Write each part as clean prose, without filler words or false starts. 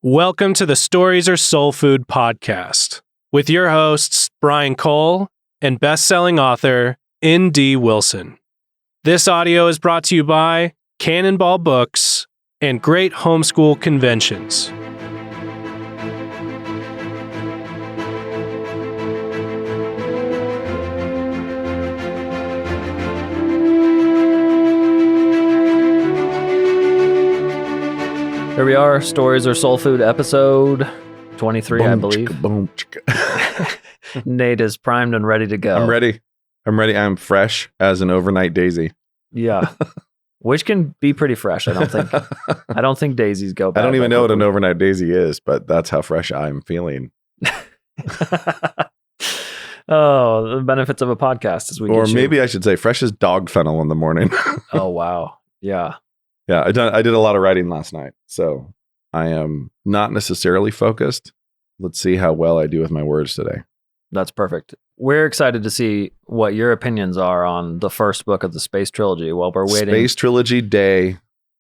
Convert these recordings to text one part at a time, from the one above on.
Welcome to the Stories Are Soul Food podcast with your hosts, Brian Kohl and best-selling author, N.D. Wilson. This audio is brought to you by Cannonball Books and Great Homeschool Conventions. Here we are, Stories Are Soul Food, episode 23, I believe. Nate is primed and ready to go. I'm ready. I'm fresh as an overnight daisy. Yeah. Which can be pretty fresh, I don't think daisies go bad. I don't even know what an overnight daisy is, but that's how fresh I'm feeling. Oh, the benefits of a podcast. Or maybe I should say fresh as dog fennel in the morning. Oh, wow. Yeah. Yeah, I did a lot of writing last night, so I am not necessarily focused. Let's see how well I do with my words today. That's perfect. We're excited to see what your opinions are on the first book of the Space Trilogy while we're waiting. Space Trilogy Day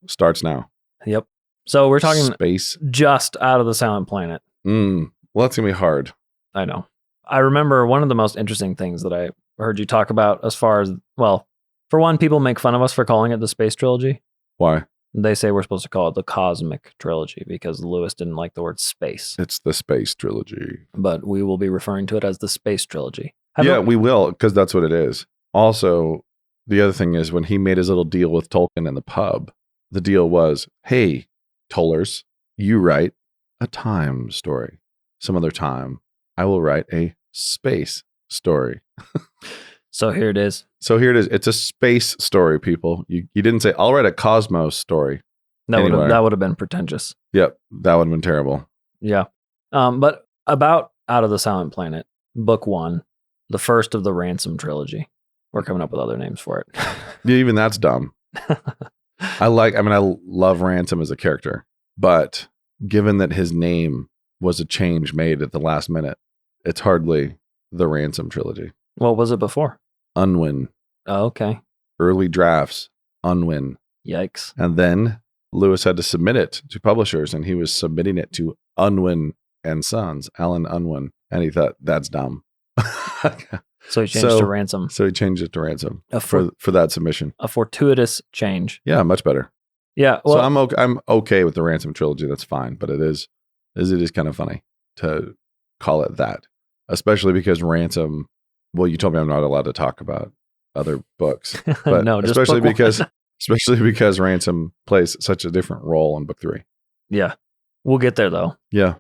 starts now. Yep. So we're talking Space. Just out of the Silent Planet. Well, that's going to be hard. I know. I remember one of the most interesting things that I heard you talk about as far as, well, for one, people make fun of us for calling it the Space Trilogy. Why? They say we're supposed to call it the Cosmic Trilogy because Lewis didn't like the word space. It's the Space Trilogy. But we will be referring to it as the Space Trilogy. We will, because that's what it is. Also, the other thing is when he made his little deal with Tolkien in the pub, the deal was, hey, Tollers, you write a time story. Some other time, I will write a space story. So here it is. It's a space story, people. You didn't say, I'll write a cosmos story. That would have been pretentious. Yep, that would have been terrible. Yeah. But about Out of the Silent Planet, book 1, the first of the Ransom trilogy. We're coming up with other names for it. Yeah, even that's dumb. I love Ransom as a character, but given that his name was a change made at the last minute, it's hardly the Ransom trilogy. What was it before? Unwin. Oh, okay. Early drafts. Unwin. Yikes. And then Lewis had to submit it to publishers, and he was submitting it to Unwin and Sons, Alan Unwin, and he thought, that's dumb. So he changed it to Ransom. So he changed it to Ransom for that submission. A fortuitous change. Yeah, much better. Yeah. Well, so I'm okay with the Ransom trilogy. That's fine, but it is kind of funny to call it that, especially because Ransom. Well, you told me I'm not allowed to talk about other books, but no, just especially because Ransom plays such a different role in book 3. Yeah, we'll get there though. Yeah,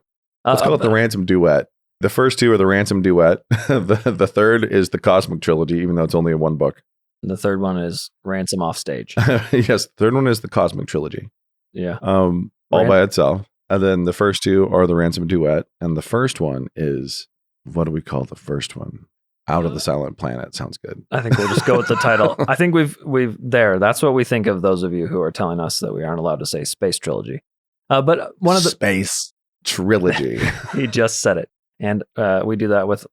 let's call it the Ransom duet. The first 2 are the Ransom duet. The third is the Cosmic Trilogy, even though it's only in one book. The third one is Ransom off stage. Yes, the third one is the Cosmic Trilogy. Yeah, all by itself. And then the first 2 are the Ransom duet, and the first one is, what do we call the first one? Out of the Silent Planet. Sounds good. I think we'll just go with the title. I think we've there. That's what we think of those of you who are telling us that we aren't allowed to say Space Trilogy. But one of the Space Trilogy. He just said it, and we do that with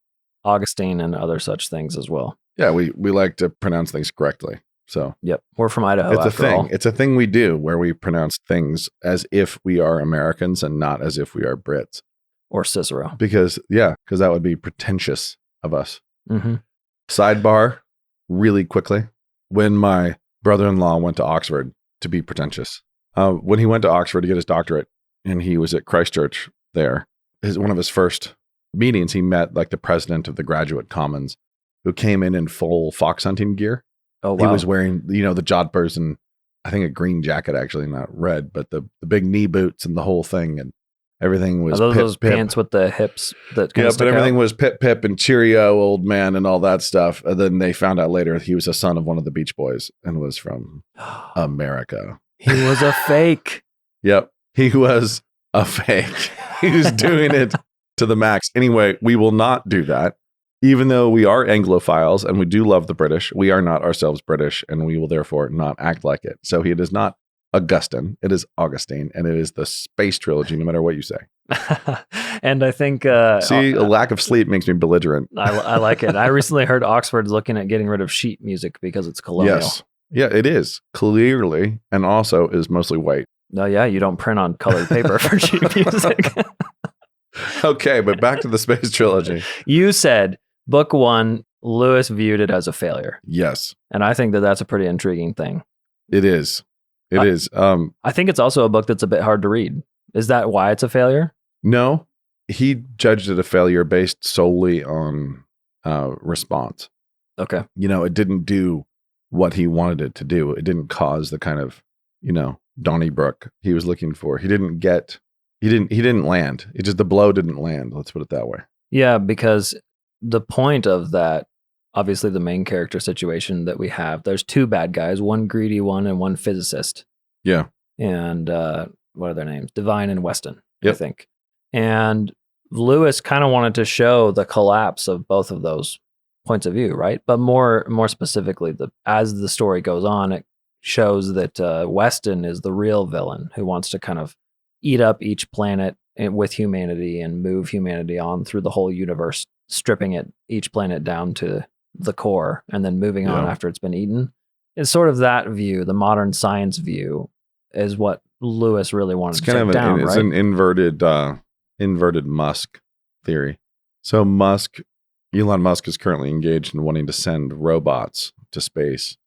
Augustine and other such things as well. Yeah, we like to pronounce things correctly. So yep, we're from Idaho. It's a thing. It's a thing we do where we pronounce things as if we are Americans and not as if we are Brits or Cicero. Because that would be pretentious of us. Mm-hmm. Sidebar, really quickly. When my brother-in-law went to Oxford to be pretentious, when he went to Oxford to get his doctorate, and he was at Christchurch there, one of his first meetings, he met like the president of the Graduate Commons, who came in full fox hunting gear. Oh, wow. He was wearing, the jodhpurs and I think a green jacket, actually, not red, but the big knee boots and the whole thing, and everything was those pants with the hips that kind of but everything out? Was pip and cheerio, old man, and all that stuff. And then they found out later he was a son of one of the Beach Boys and was from America. He was a fake. Yep, he was a fake. He was doing it to the max. Anyway, we will not do that. Even though we are Anglophiles and we do love the British, we are not ourselves British, and we will therefore not act like it. So it is not Augustine, it is Augustine, and it is the Space Trilogy, no matter what you say. And I think... a lack of sleep makes me belligerent. I like it. I recently heard Oxford's looking at getting rid of sheet music because it's colonial. Yes. Yeah, it is. Clearly, and also is mostly white. No, yeah, you don't print on colored paper for sheet music. Okay, but back to the Space Trilogy. You said book 1, Lewis viewed it as a failure. Yes, And I think that that's a pretty intriguing thing. it is. It is. I think it's also a book that's a bit hard to read. Is that why it's a failure? No, he judged it a failure based solely on response. Okay. It didn't do what he wanted it to do. It didn't cause the kind of, Donnybrook he was looking for. He didn't land. It just, the blow didn't land. Let's put it that way. Yeah, because the point of that, obviously the main character situation that we have, there's 2 bad guys, one greedy one and one physicist. Yeah. And what are their names? Divine and Weston, Yep. I think. And Lewis kind of wanted to show the collapse of both of those points of view, right? But more specifically, as the story goes on, it shows that Weston is the real villain who wants to kind of eat up each planet with humanity and move humanity on through the whole universe, stripping each planet down to the core and then moving on after it's been eaten. It's sort of that view, the modern science view, is what Lewis really wanted to take down, it's right? an inverted Musk theory. So Elon Musk is currently engaged in wanting to send robots to space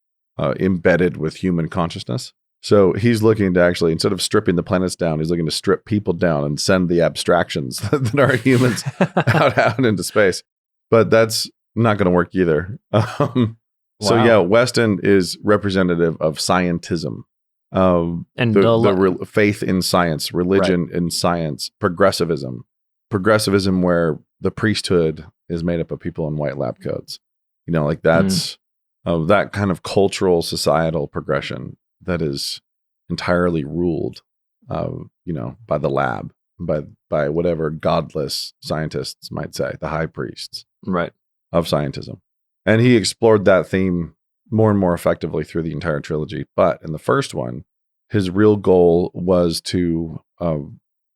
embedded with human consciousness. So he's looking to actually, instead of stripping the planets down, he's looking to strip people down and send the abstractions that are humans out into space. But that's not going to work either. So yeah, Weston is representative of scientism. And the faith in science, religion in science, progressivism where the priesthood is made up of people in white lab coats. That's that kind of cultural societal progression that is entirely ruled, by the lab, by whatever godless scientists might say, the high priests, right, of scientism. And he explored that theme more and more effectively through the entire trilogy. But in the first one, his real goal was to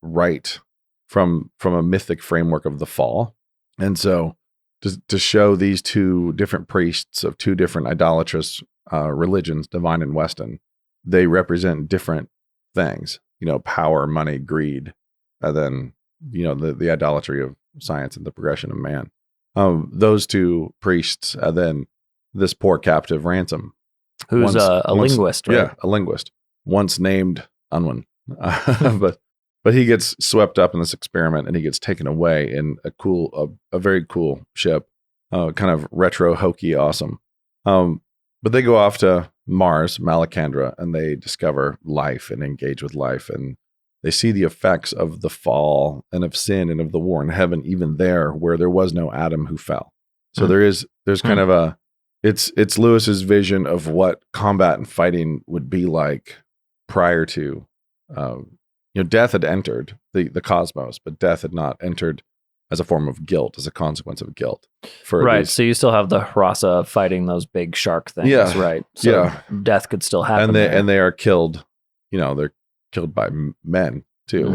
write from a mythic framework of the fall. And so to show these 2 different priests of 2 different idolatrous religions, Divine and Weston, they represent different things, power, money, greed, and then, the idolatry of science and the progression of man. Those 2 priests, and then this poor captive Ransom, who's a linguist, right? Yeah, a linguist, once named Unwin, but he gets swept up in this experiment and he gets taken away in a very cool ship, kind of retro, hokey, awesome. But they go off to Mars, Malacandra, and they discover life and engage with life, and they see the effects of the fall and of sin and of the war in heaven, even there where there was no Adam who fell. So there's kind of it's Lewis's vision of what combat and fighting would be like prior to, death had entered the cosmos, but death had not entered as a form of guilt, as a consequence of guilt. Right. So you still have the Hrasa fighting those big shark things, right? So death could still happen. And they are killed, they're killed by men too,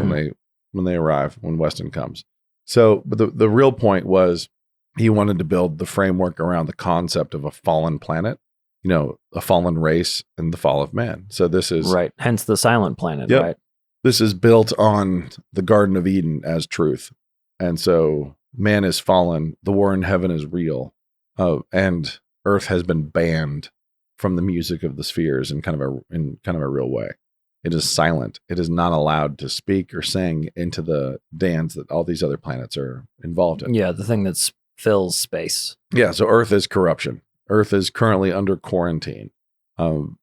when they arrive, when Weston comes. So, but the real point was he wanted to build the framework around the concept of a fallen planet, a fallen race and the fall of man. So this is right. Hence the silent planet, right? This is built on the Garden of Eden as truth. And so man is fallen, the war in heaven is real, and Earth has been banned from the music of the spheres in kind of a real way. It is silent. It is not allowed to speak or sing into the dance that all these other planets are involved in. Yeah, the thing that fills space. Yeah, so Earth is corruption. Earth is currently under quarantine, and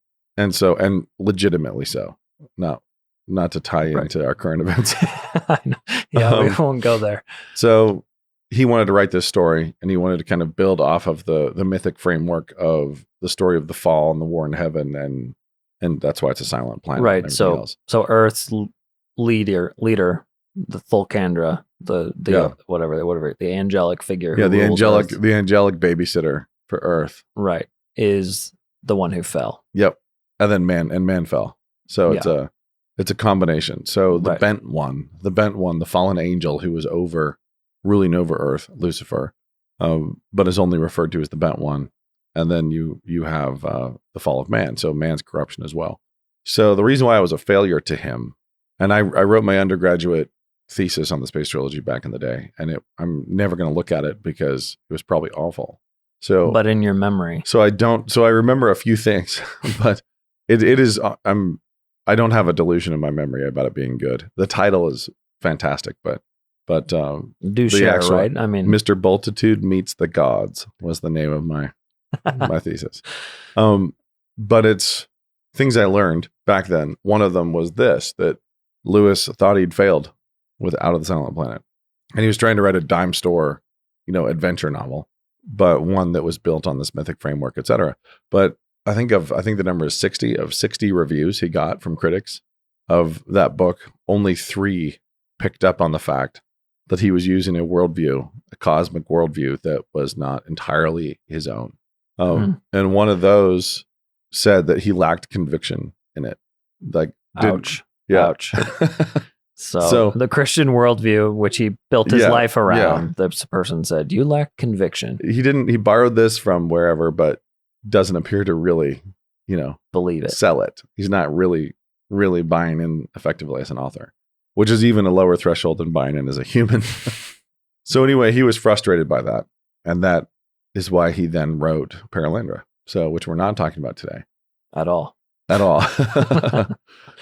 legitimately so. Not to tie into our current events. I know. Yeah, we won't go there. So he wanted to write this story, and he wanted to kind of build off of the mythic framework of the story of the fall and the war in heaven, and that's why it's a silent planet. Right. So Earth's leader, the Thulkandra, the angelic figure. Yeah, the angelic babysitter for Earth. Right. Is the one who fell. Yep. And then man fell. So it's a combination. So the bent one, the fallen angel who was ruling over Earth, Lucifer, but is only referred to as the bent one. And then you have the fall of man. So man's corruption as well. So the reason why I was a failure to him, and I wrote my undergraduate thesis on the Space Trilogy back in the day, and I'm never going to look at it because it was probably awful. So, But in your memory. so I remember a few things, but it is, I don't have a delusion in my memory about it being good. The title is fantastic, but Do share, right? I mean, Mr. Boltitude Meets the Gods was the name of my thesis. But it's things I learned back then. One of them was that Lewis thought he'd failed with Out of the Silent Planet. And he was trying to write a dime store, adventure novel, but one that was built on this mythic framework, et cetera. But I think the number is 60 of 60 reviews he got from critics of that book. Only 3 picked up on the fact that he was using a cosmic worldview that was not entirely his own. And one of those said that he lacked conviction in it. Like, ouch. Ouch. So the Christian worldview, which he built his life around, this person said, you lack conviction. He borrowed this from wherever, but doesn't appear to really, believe it, sell it. He's not really buying in effectively as an author, which is even a lower threshold than buying in as a human. So anyway, he was frustrated by that. And that is why he then wrote Paralandra. So, which we're not talking about today. At all.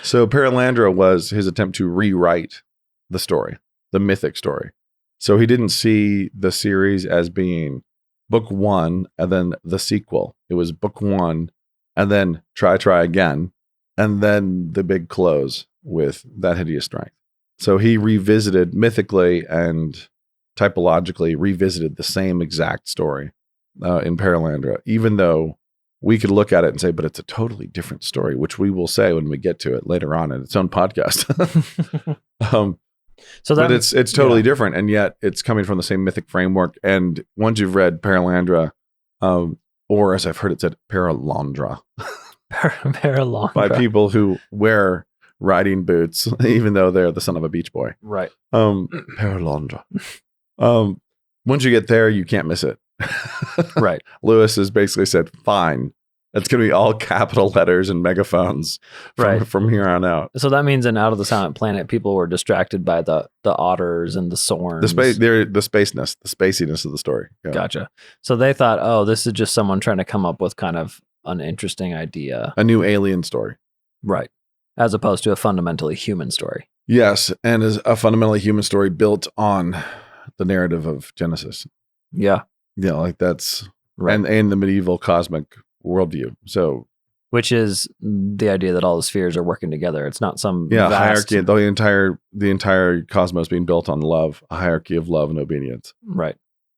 So Paralandra was his attempt to rewrite the story, the mythic story. So he didn't see the series as being book 1 and then the sequel. It was book 1 and then try again. And then the big close with That Hideous Strength. So he revisited mythically and typologically revisited the same exact story in Paralandra, even though we could look at it and say, but it's a totally different story, which we will say when we get to it later on in its own podcast. But it's totally different, and yet it's coming from the same mythic framework. And once you've read Paralandra, or as I've heard it said, Paralandra, Paralandra, by people who wear riding boots, even though they're the son of a beach boy. Right. Paralandra. Once you get there, you can't miss it. Right. Lewis has basically said, fine, it's going to be all capital letters and megaphones from here on out. So that means in Out of the Silent Planet, people were distracted by the otters and the sorns. The spaciness of the story. Yeah. Gotcha. So they thought, oh, this is just someone trying to come up with kind of an interesting idea. A new alien story. Right. As opposed to a fundamentally human story. Yes. And is a fundamentally human story built on the narrative of Genesis. Yeah. Yeah, like that's right. And the medieval cosmic worldview. So, which is the idea that all the spheres are working together. It's not some hierarchy. The entire cosmos being built on love, a hierarchy of love and obedience. Right.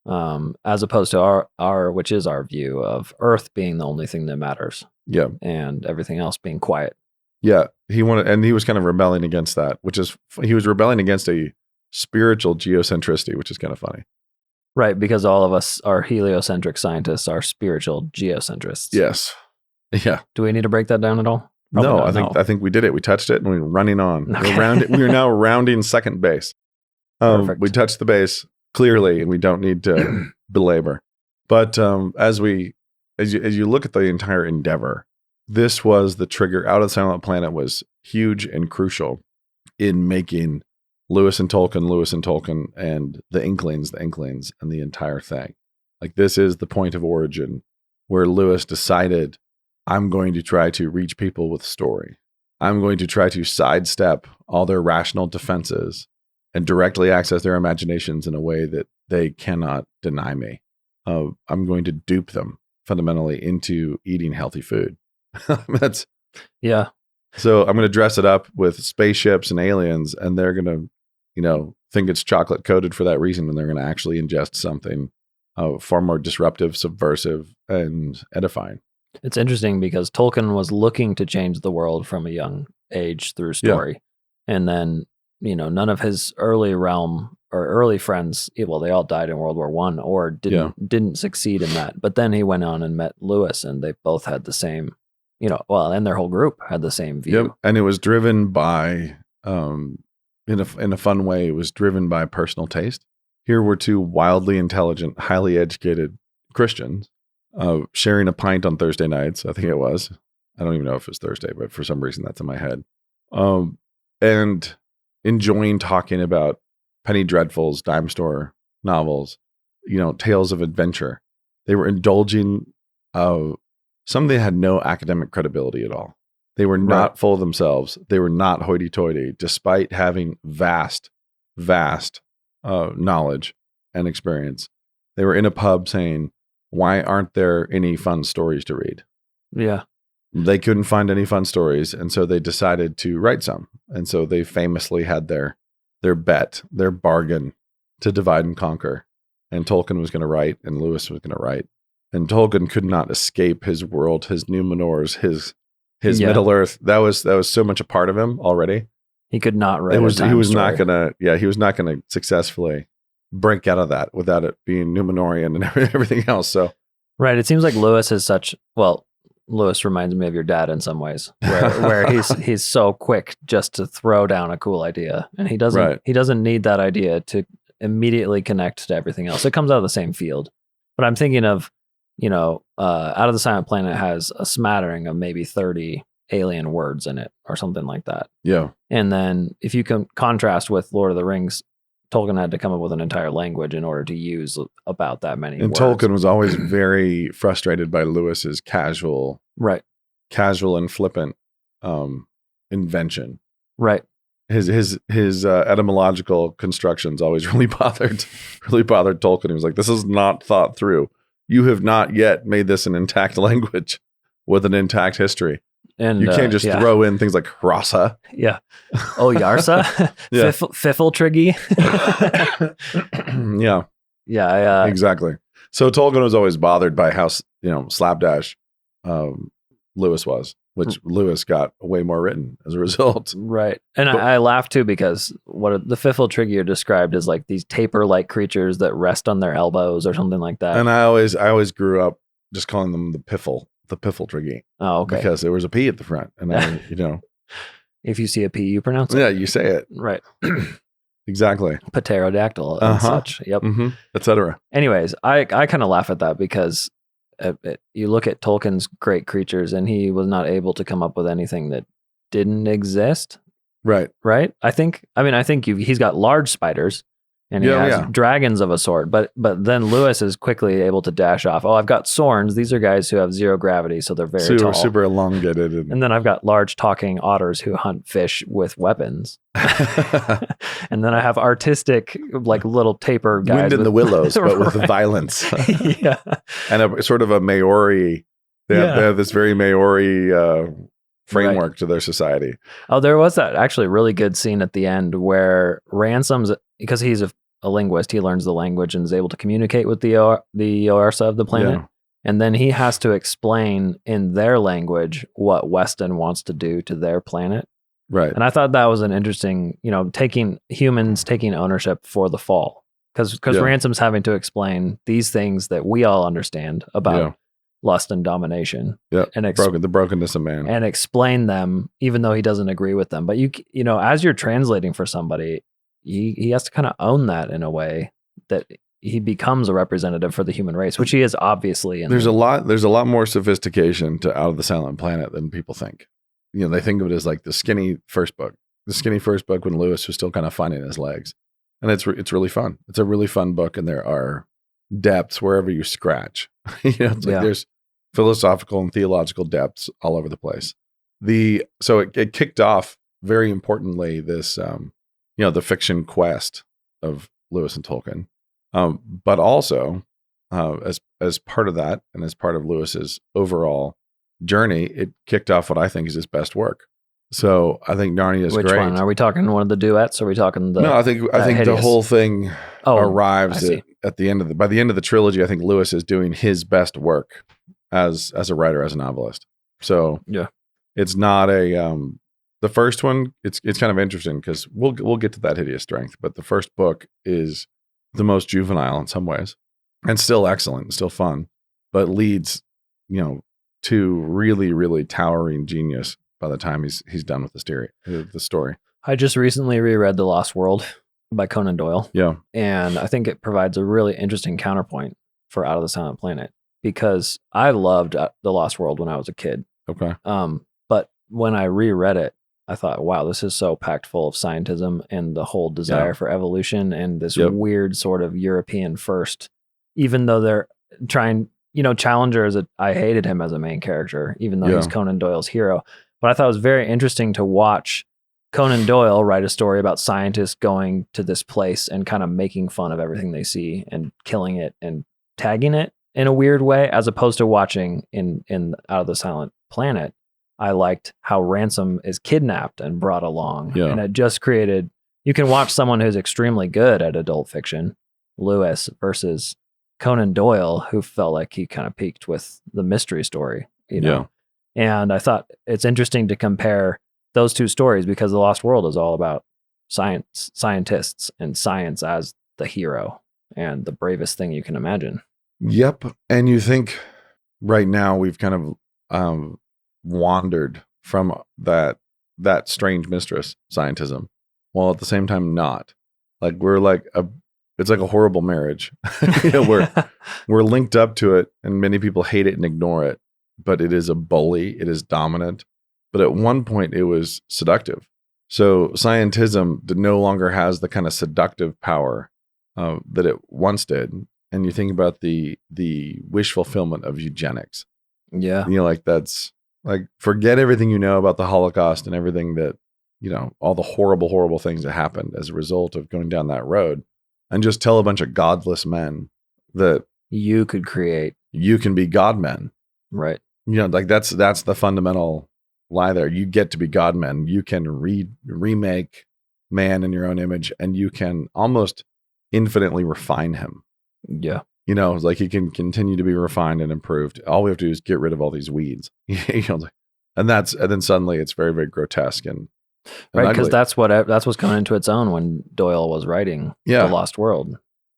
As opposed to our which is our view of Earth being the only thing that matters. Yeah, and everything else being quiet. Yeah, he was kind of rebelling against that, he was rebelling against a spiritual geocentricity, which is kind of funny. Right, because all of us are heliocentric scientists, are spiritual geocentrists. Yes. Yeah. Do we need to break that down at all? Probably no, not, I think we did it. We touched it and we're running on. Okay. We are now rounding second base. We touched the base clearly, and we don't need to belabor. But as you look at the entire endeavor, this was the trigger. Out of the Silent Planet was huge and crucial in making Lewis and Tolkien, and the Inklings, and the entire thing. Like, this is the point of origin where Lewis decided, I'm going to try to reach people with story. I'm going to try to sidestep all their rational defenses and directly access their imaginations in a way that they cannot deny me. I'm going to dupe them fundamentally into eating healthy food. Yeah. So I'm going to dress it up with spaceships and aliens, and they're going to, think it's chocolate coated for that reason, and they're going to actually ingest something far more disruptive, subversive, and edifying. It's interesting because Tolkien was looking to change the world from a young age through story. Yeah. And then, none of his early realm or early friends, they all died in World War I or didn't succeed in that. But then he went on and met Lewis, and they both had the same, and their whole group had the same view. Yep. And it was driven by, in a fun way, it was driven by personal taste. Here were two wildly intelligent, highly educated Christians sharing a pint on Thursday nights, I think it was, I don't even know if it's Thursday, but for some reason that's in my head. And enjoying talking about penny dreadfuls, dime store novels, tales of adventure. They were indulging some they had no academic credibility at all. They were not full of themselves. They were not hoity-toity, despite having vast knowledge and experience. They were in a pub saying, why aren't there any fun stories to read? Yeah. They couldn't find any fun stories, and so they decided to write some. And so they famously had their bet, their bargain to divide and conquer. And Tolkien was going to write, and Lewis was going to write. And Tolkien could not escape his world, his Numenors, his Middle Earth. That was so much a part of him already. He could not write. He was not gonna successfully break out of that without it being Numenorian and everything else. So right, it seems like Lewis is Lewis reminds me of your dad in some ways, where he's so quick just to throw down a cool idea, and he doesn't need that idea to immediately connect to everything else. It comes out of the same field. But I'm thinking of, Out of the Silent Planet has a smattering of maybe 30 alien words in it or something like that. Yeah. And then if you can contrast with Lord of the Rings, Tolkien had to come up with an entire language in order to use about that many and words. Tolkien was always very frustrated by Lewis's casual and flippant invention. Right. His etymological constructions always really bothered Tolkien. He was like, this is not thought through. You have not yet made this an intact language with an intact history. And you can't just throw in things like Rasa. Yeah. Oh, Yarsa. Yeah. Fiffletriggy. Yeah. Yeah. Exactly. So Tolkien was always bothered by how, slapdash Lewis was, which Lewis got way more written as a result. Right. And I laugh too, because what the Fiffletriggy are described as like these taper-like creatures that rest on their elbows or something like that. And I always grew up just calling them the Piffletriggy. Oh, okay. Because there was a P at the front. And if you see a P, you pronounce it. Yeah, you say it. Right. Exactly. Pterodactyl and such. Yep. Mm-hmm. Etc. Anyways, I kind of laugh at that because you look at Tolkien's great creatures and he was not able to come up with anything that didn't exist. Right. Right. I think he's got large spiders and he has dragons of a sort, but then Lewis is quickly able to dash off. Oh, I've got Sorns. These are guys who have zero gravity, so they're very tall. Super elongated. And then I've got large talking otters who hunt fish with weapons. And then I have artistic, like little taper guys. Wind in the willows, but with violence. Yeah. And a sort of a Maori. They have this very Maori framework to their society. Oh, there was that actually really good scene at the end where Ransom's, because he's a linguist, he learns the language and is able to communicate with the Orsa of the planet. Yeah. And then he has to explain in their language what Weston wants to do to their planet. Right. And I thought that was an interesting, taking ownership for the fall. Because Ransom's having to explain these things that we all understand about lust and domination. Yeah. And the brokenness of man. And explain them, even though he doesn't agree with them. But as you're translating for somebody, he has to kind of own that in a way that he becomes a representative for the human race, which he is obviously. There's a lot more sophistication to Out of the Silent Planet than people think. They think of it as like the skinny first book when Lewis was still kind of finding his legs. And it's really fun. It's a really fun book. And there are depths wherever you scratch. There's philosophical and theological depths all over the place. So it kicked off very importantly this, the fiction quest of Lewis and Tolkien. But also, as part of that, and as part of Lewis's overall journey, it kicked off what I think is his best work. So I think Narnia is great. Which one? Are we talking one of the duets? Or are we talking the? No, I think the whole thing arrives at the end of by the end of the trilogy. I think Lewis is doing his best work as a writer, as a novelist. So it's not the first one. It's kind of interesting because we'll get to that hideous strength, but the first book is the most juvenile in some ways, and still excellent, and still fun, but leads to really, really towering genius by the time he's done with the story. I just recently reread The Lost World by Conan Doyle. Yeah. And I think it provides a really interesting counterpoint for Out of the Silent Planet, because I loved The Lost World when I was a kid. Okay. But when I reread it, I thought, wow, this is so packed full of scientism and the whole desire for evolution and this weird sort of European first, even though they're trying, Challenger I hated him as a main character, even though he's Conan Doyle's hero. But I thought it was very interesting to watch Conan Doyle write a story about scientists going to this place and kind of making fun of everything they see and killing it and tagging it in a weird way, as opposed to watching in Out of the Silent Planet. I liked how Ransom is kidnapped and brought along. Yeah. And it just created, you can watch someone who's extremely good at adult fiction, Lewis, versus Conan Doyle, who felt like he kind of peaked with the mystery story, Yeah. And I thought it's interesting to compare those two stories because The Lost World is all about scientists and science as the hero and the bravest thing you can imagine. Yep. And you think right now we've kind of wandered from that strange mistress scientism, while at the same time not. Like it's like a horrible marriage. We're linked up to it, and many people hate it and ignore it. But it is a bully. It is dominant. But at one point, it was seductive. So scientism no longer has the kind of seductive power that it once did. And you think about the wish fulfillment of eugenics. Yeah. That's like, forget everything you know about the Holocaust and everything that, all the horrible, horrible things that happened as a result of going down that road, and just tell a bunch of godless men that you could create. You can be God men. Right. Like that's the fundamental lie there. You get to be God men. You can remake man in your own image, and you can almost infinitely refine him. Yeah. It's like he can continue to be refined and improved. All we have to do is get rid of all these weeds. And then suddenly it's very, very grotesque and right, because that's what's coming into its own when Doyle was writing The Lost World.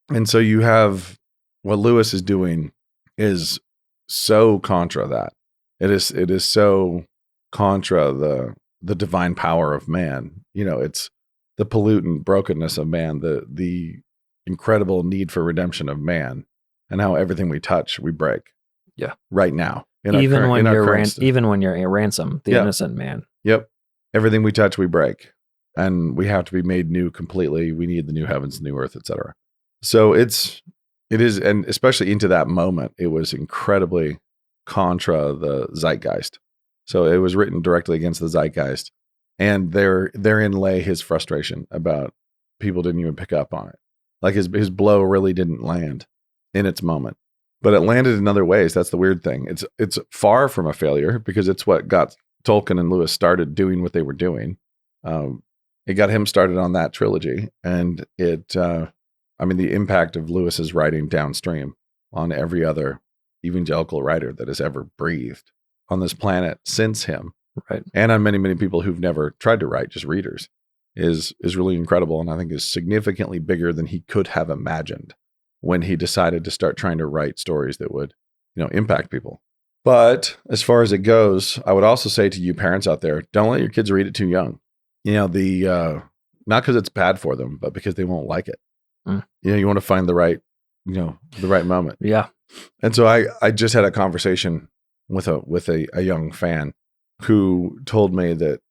And so you have what Lewis is doing is so contra that. It is so contra the divine power of man. It's the pollutant brokenness of man, the incredible need for redemption of man, and how everything we touch we break. Yeah. Right now. Even when you're a Ransom, the innocent man. Yep. Everything we touch we break. And we have to be made new completely. We need the new heavens, the new earth, etc. So it is, and especially into that moment, it was incredibly contra the zeitgeist. So it was written directly against the zeitgeist. And therein lay his frustration about people didn't even pick up on it. Like his blow really didn't land in its moment, but it landed in other ways. That's the weird thing. It's far from a failure because it's what got Tolkien and Lewis started doing what they were doing. It got him started on that trilogy, and the impact of Lewis's writing downstream on every other evangelical writer that has ever breathed on this planet since him, right? And on many, many people who've never tried to write, just readers, is really incredible, and I think is significantly bigger than he could have imagined when he decided to start trying to write stories that would, impact people. But as far as it goes, I would also say to you parents out there, don't let your kids read it too young. Not because it's bad for them, but because they won't like it. You want to find the right moment. Yeah. And so I just had a conversation with a young fan who told me that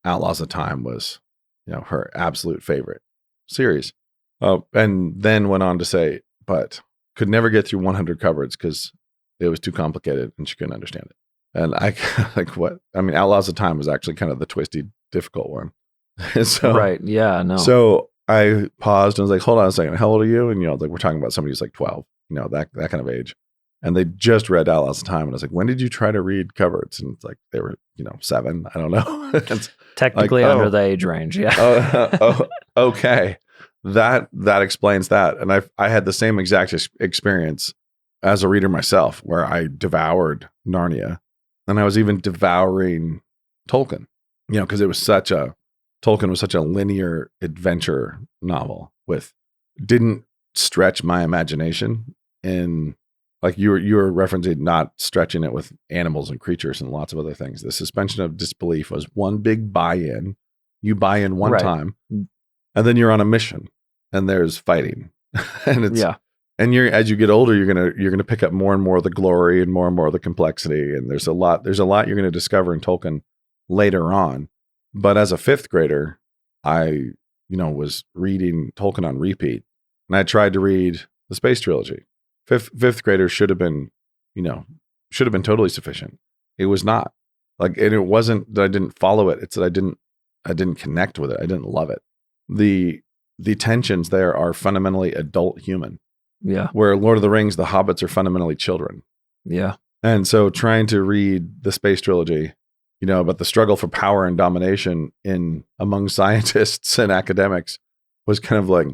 Outlaws of Time was, her absolute favorite series. And then went on to say, but could never get through 100 covers because it was too complicated and she couldn't understand it. And I like, what? I mean, Outlaws of Time was actually kind of the twisty, difficult one. So, right. Yeah. No. So I paused and was like, hold on a second. How old are you? And, we're talking about somebody who's like 12, that kind of age. And they just read Outlaws of Time. And I was like, when did you try to read covers? And it's like, they were, 7. I don't know. Technically under the age range. Yeah. Okay. That explains that. And I had the same exact experience as a reader myself, where I devoured Narnia, and I was even devouring Tolkien, because Tolkien was such a linear adventure novel didn't stretch my imagination in, like you were referencing, not stretching it with animals and creatures and lots of other things. The suspension of disbelief was one big buy-in. You buy in one time, and then you're on a mission, and there's fighting, and And as you get older, you're gonna pick up more and more of the glory and more of the complexity. And there's a lot you're gonna discover in Tolkien later on. But as a fifth grader, I was reading Tolkien on repeat, and I tried to read the Space Trilogy. Fifth graders should have been totally sufficient. It was not. And it wasn't that I didn't follow it. It's that I didn't connect with it. I didn't love it. The tensions there are fundamentally adult human. Yeah. Where Lord of the Rings, the hobbits are fundamentally children. Yeah. And so trying to read the Space Trilogy, about the struggle for power and domination among scientists and academics was kind of like,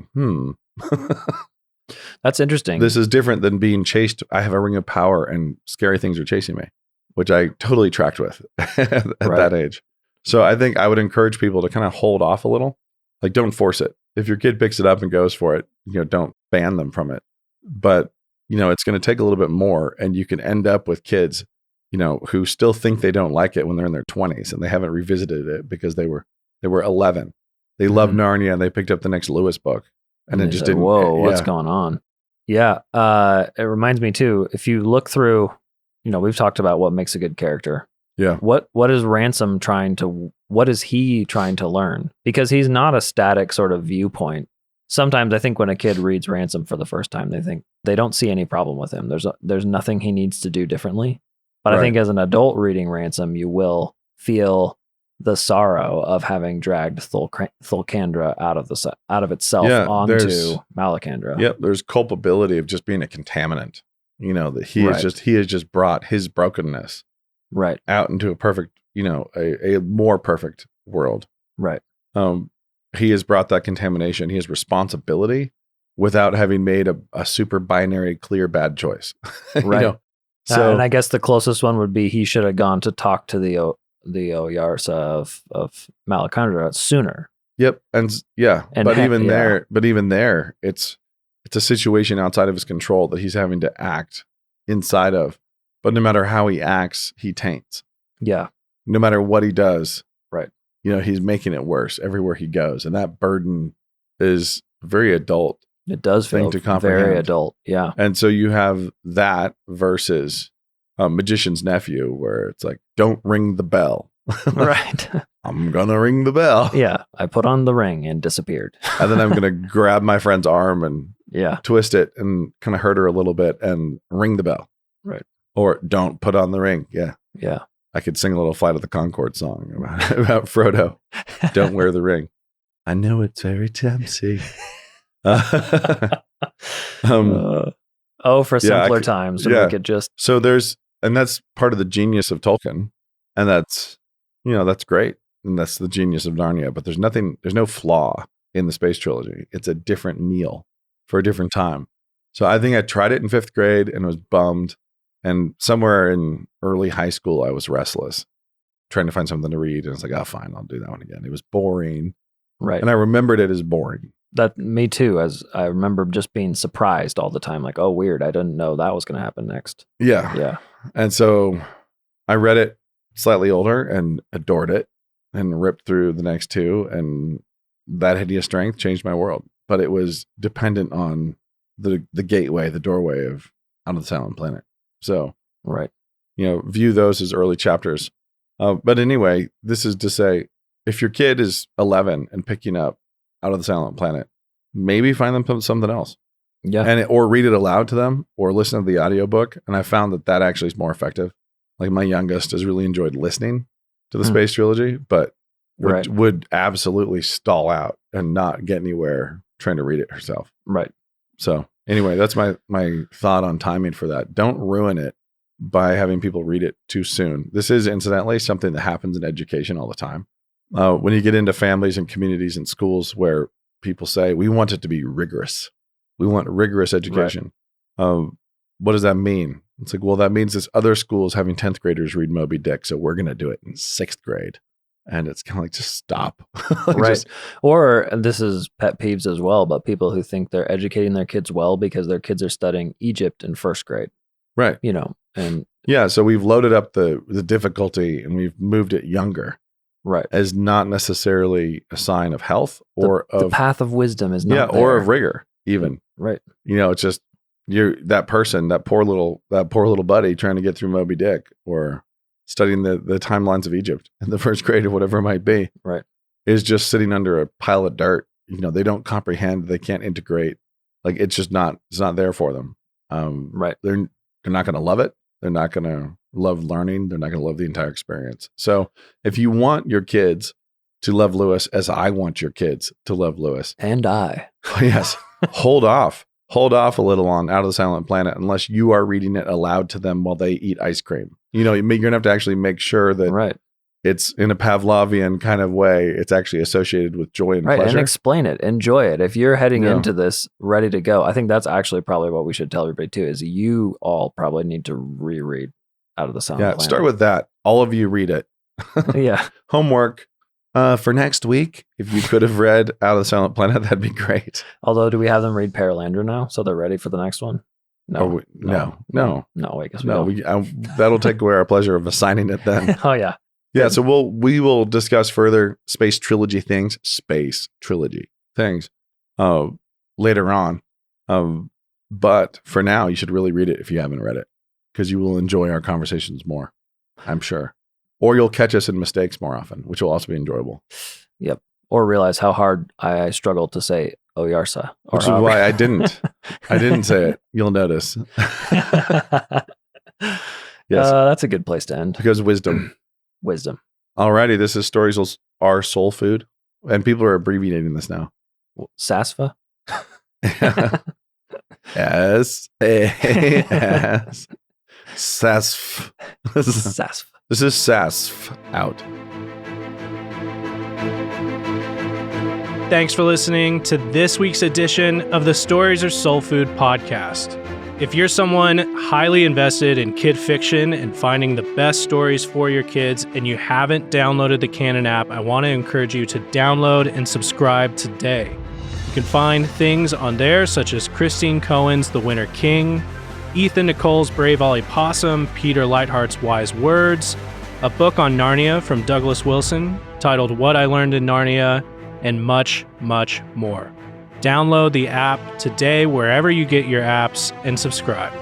That's interesting. This is different than being chased. I have a ring of power and scary things are chasing me, which I totally tracked with at that age. So I think I would encourage people to kind of hold off a little. Like, don't force it. If your kid picks it up and goes for it, don't ban them from it. But, it's going to take a little bit more, and you can end up with kids, who still think they don't like it when they're in their 20s and they haven't revisited it because they were 11. They love Narnia and they picked up the next Lewis book and it just didn't. Whoa, what's going on? Yeah. It reminds me too, if you look through, we've talked about what makes a good character. Yeah. What is Ransom what is he trying to learn? Because he's not a static sort of viewpoint. Sometimes I think when a kid reads Ransom for the first time, they don't see any problem with him. There's nothing he needs to do differently. But I think as an adult reading Ransom, you will feel the sorrow of having dragged Thulkandra out of itself onto Malacandra. Yep. There's culpability of just being a contaminant. That he has just brought his brokenness out into a perfect, a more perfect world. Right. He has brought that contamination. He has responsibility without having made a super binary, clear bad choice. Right. So, and I guess the closest one would be he should have gone to talk to the Oyarsa of Malacandra sooner. Yep. But even there, it's a situation outside of his control that he's having to act inside of. But no matter how he acts, he taints. Yeah. No matter what he does. Right. He's making it worse everywhere he goes. And that burden is very adult. It does feel very adult. Yeah. And so you have that versus Magician's Nephew, where it's like, don't ring the bell. Right. I'm going to ring the bell. Yeah. I put on the ring and disappeared. And then I'm going to grab my friend's arm and twist it and kind of hurt her a little bit and ring the bell. Right. Or don't put on the ring. Yeah. Yeah. I could sing a little Flight of the Conchord song about Frodo. Don't wear the ring. I know it's very tempting. For simpler times. We could just. So that's part of the genius of Tolkien. And that's great. And that's the genius of Narnia. But there's no flaw in the Space Trilogy. It's a different meal for a different time. So I think I tried it in 5th grade and was bummed. And somewhere in early high school, I was restless, trying to find something to read. And it's like, oh, fine, I'll do that one again. It was boring. Right. And I remembered it as boring. Me too, as I remember just being surprised all the time. Like, oh, weird. I didn't know that was going to happen next. Yeah. Yeah. And so I read it slightly older and adored it and ripped through the next 2. And that hideous strength changed my world. But it was dependent on the gateway, the doorway of Out of the Silent Planet. So, right. View those as early chapters. But anyway, this is to say, if your kid is 11 and picking up Out of the Silent Planet, maybe find them something else. Yeah. Or read it aloud to them or listen to the audiobook. And I found that actually is more effective. Like my youngest has really enjoyed listening to the Space Trilogy, but would absolutely stall out and not get anywhere trying to read it herself. Right. So anyway, that's my thought on timing for that. Don't ruin it by having people read it too soon. This is incidentally something that happens in education all the time. When you get into families and communities and schools where people say, we want it to be rigorous. We want rigorous education. Right. What does that mean? It's like, well, that means this other school's having 10th graders read Moby Dick. So we're going to do it in 6th grade. And it's kind of like, just stop. Right. Or this is pet peeves as well, but people who think they're educating their kids well because their kids are studying Egypt in 1st grade. Right. And yeah. So we've loaded up the difficulty and we've moved it younger. Right. As not necessarily a sign of health or the path of wisdom is not there. Or of rigor even. Right. It's just that person, that poor little buddy trying to get through Moby Dick or studying the timelines of Egypt in the first grade or whatever it might be, right, is just sitting under a pile of dirt. They don't comprehend, they can't integrate. Like it's not there for them. right. They're not going to love it. They're not going to love learning. They're not going to love the entire experience. So if you want your kids to love Lewis as I want your kids to love Lewis, and I, yes, hold off a little on Out of the Silent Planet unless you are reading it aloud to them while they eat ice cream. You're going to have to actually make sure that right. It's in a Pavlovian kind of way. It's actually associated with joy and right, pleasure. and explain it, enjoy it. If you're heading into this ready to go, I think that's actually probably what we should tell everybody too, is you all probably need to reread Out of the Silent Planet. Start with that. All of you read it. Yeah. Homework for next week. If you could have read Out of the Silent Planet, that'd be great. Although, do we have them read Paralandra now, so they're ready for the next one? No, no. I guess we don't. That'll take away our pleasure of assigning it then. Oh yeah. Yeah, so we will discuss further Space Trilogy things later on. But for now, you should really read it if you haven't read it, because you will enjoy our conversations more, I'm sure. Or you'll catch us in mistakes more often, which will also be enjoyable. Yep. Or realize how hard I struggle to say Oyarsa. Which is why I didn't say it. You'll notice. Yes. That's a good place to end. Because wisdom. Wisdom. Alrighty, this is Stories Are Soul Food. And people are abbreviating this now. SASFA? S-A-S. SASF. SASF. This is SASF out. Thanks for listening to this week's edition of the Stories Are Soul Food podcast. If you're someone highly invested in kid fiction and finding the best stories for your kids and you haven't downloaded the Canon app, I want to encourage you to download and subscribe today. You can find things on there such as Christine Cohen's The Winter King, Ethan Nicole's Brave Ollie Possum, Peter Lightheart's Wise Words, a book on Narnia from Douglas Wilson titled What I Learned in Narnia, and much, much more. Download the app today wherever you get your apps and subscribe.